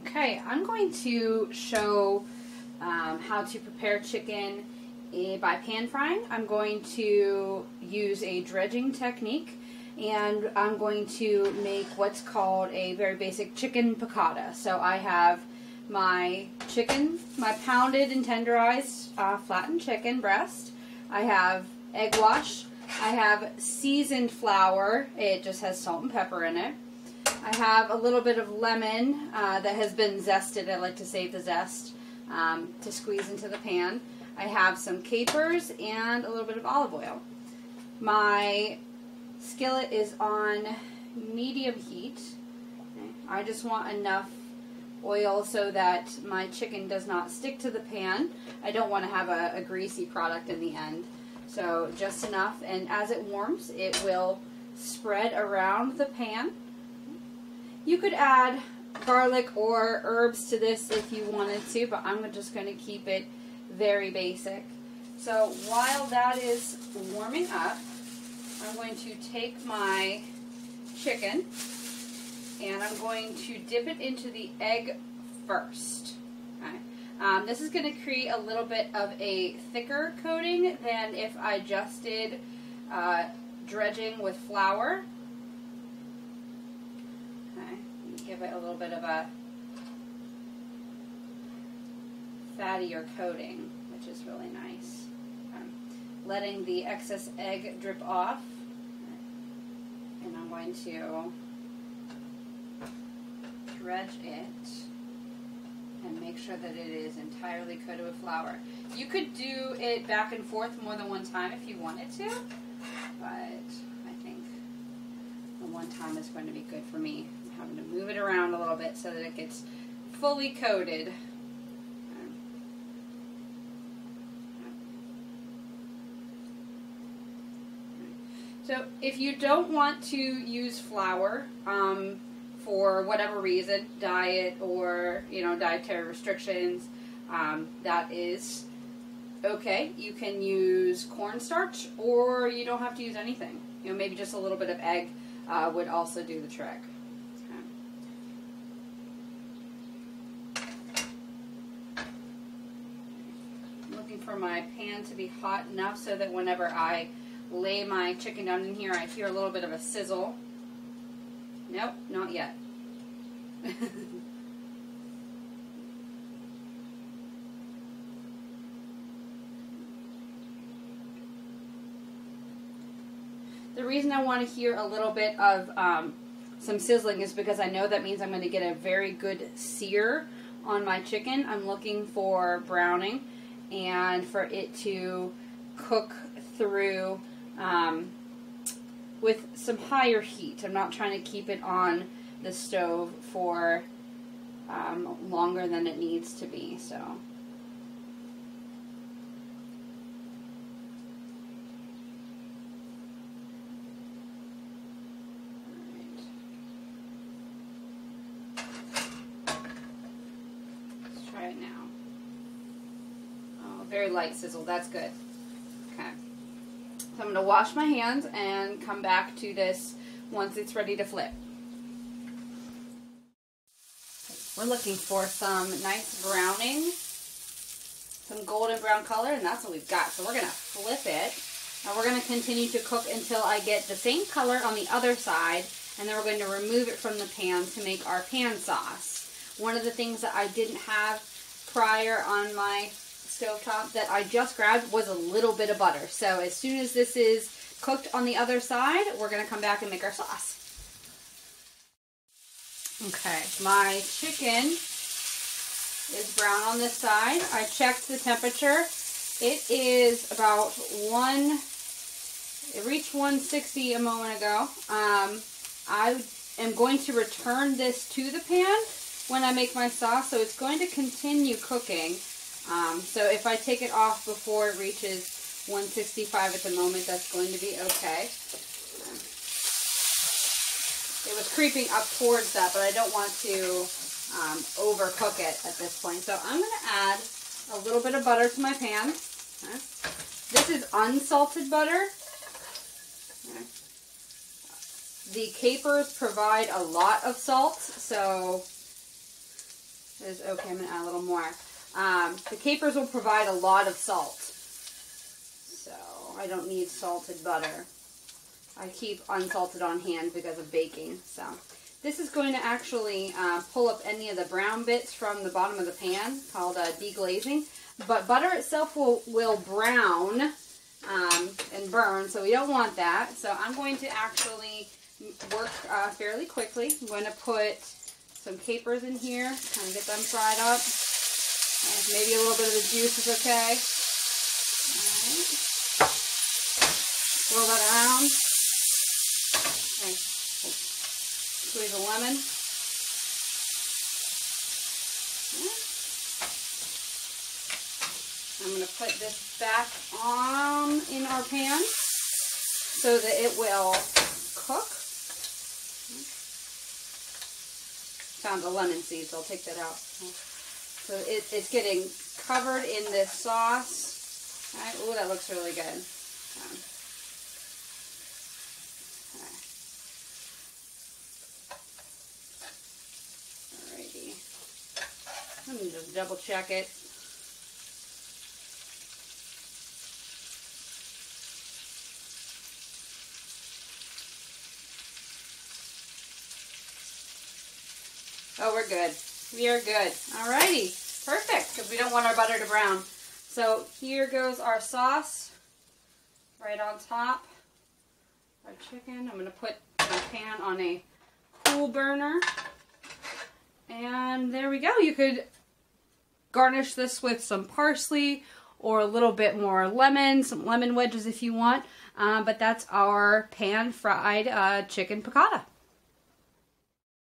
Okay, I'm going to show how to prepare chicken by pan frying. I'm going to use a dredging technique, and I'm going to make what's called a very basic chicken piccata. So I have my chicken, my pounded and tenderized flattened chicken breast. I have egg wash. I have seasoned flour. It just has salt and pepper in it. I have a little bit of lemon that has been zested. I like to save the zest to squeeze into the pan. I have some capers and a little bit of olive oil. My skillet is on medium heat. Okay. I just want enough oil so that my chicken does not stick to the pan. I don't want to have a greasy product in the end. So just enough, and as it warms, it will spread around the pan. You could add garlic or herbs to this if you wanted to, but I'm just going to keep it very basic. So while that is warming up, I'm going to take my chicken and I'm going to dip it into the egg first. Okay. This is going to create a little bit of a thicker coating than if I just did dredging with flour. Give it a little bit of a fattier coating, which is really nice. Letting the excess egg drip off, and I'm going to dredge it and make sure that it is entirely coated with flour. You could do it back and forth more than one time if you wanted to, but I think the one time is going to be good for me. I'm going to move it around a little bit so that it gets fully coated. So if you don't want to use flour for whatever reason, diet or dietary restrictions, that is okay. You can use cornstarch, or you don't have to use anything. Maybe just a little bit of egg would also do the trick. For my pan to be hot enough so that whenever I lay my chicken down in here, I hear a little bit of a sizzle. Nope, not yet. The reason I want to hear a little bit of some sizzling is because I know that means I'm going to get a very good sear on my chicken. I'm looking for browning and for it to cook through with some higher heat. I'm not trying to keep it on the stove for longer than it needs to be. So. Let's try it now. Very light sizzle, that's good. Okay. So I'm going to wash my hands and come back to this once it's ready to flip. We're looking for some nice browning, some golden brown color, and that's what we've got. So we're going to flip it, and we're going to continue to cook until I get the same color on the other side, and then we're going to remove it from the pan to make our pan sauce. One of the things that I didn't have prior on my stovetop that I just grabbed was a little bit of butter. So as soon as this is cooked on the other side, we're going to come back and make our sauce. Okay, my chicken is brown on this side. I checked the temperature. It is about it reached 160 a moment ago. I am going to return this to the pan when I make my sauce, so it's going to continue cooking. So if I take it off before it reaches 165 at the moment, that's going to be okay. It was creeping up towards that, but I don't want to overcook it at this point. So I'm going to add a little bit of butter to my pan. Okay. This is unsalted butter. Okay. The capers provide a lot of salt, so It is okay. I'm going to add a little more. The capers will provide a lot of salt, so I don't need salted butter. I keep unsalted on hand because of baking. So this is going to actually pull up any of the brown bits from the bottom of the pan, called deglazing. But butter itself will brown and burn, so we don't want that. So I'm going to actually work fairly quickly. I'm going to put some capers in here, kind of get them fried up. Maybe a little bit of the juice is okay. All right. Swirl that around. Okay. Squeeze a lemon. Okay. I'm going to put this back on in our pan so that it will cook. Found the lemon seeds, I'll take that out. So it's getting covered in this sauce. All right. Ooh, that looks really good. Alrighty. Let me just double check it. Oh, we're good. We are good. Alrighty. Perfect, because we don't want our butter to brown. So here goes our sauce right on top. Our chicken. I'm going to put my pan on a cool burner. And there we go. You could garnish this with some parsley or a little bit more lemon, some lemon wedges if you want. But that's our pan-fried chicken piccata.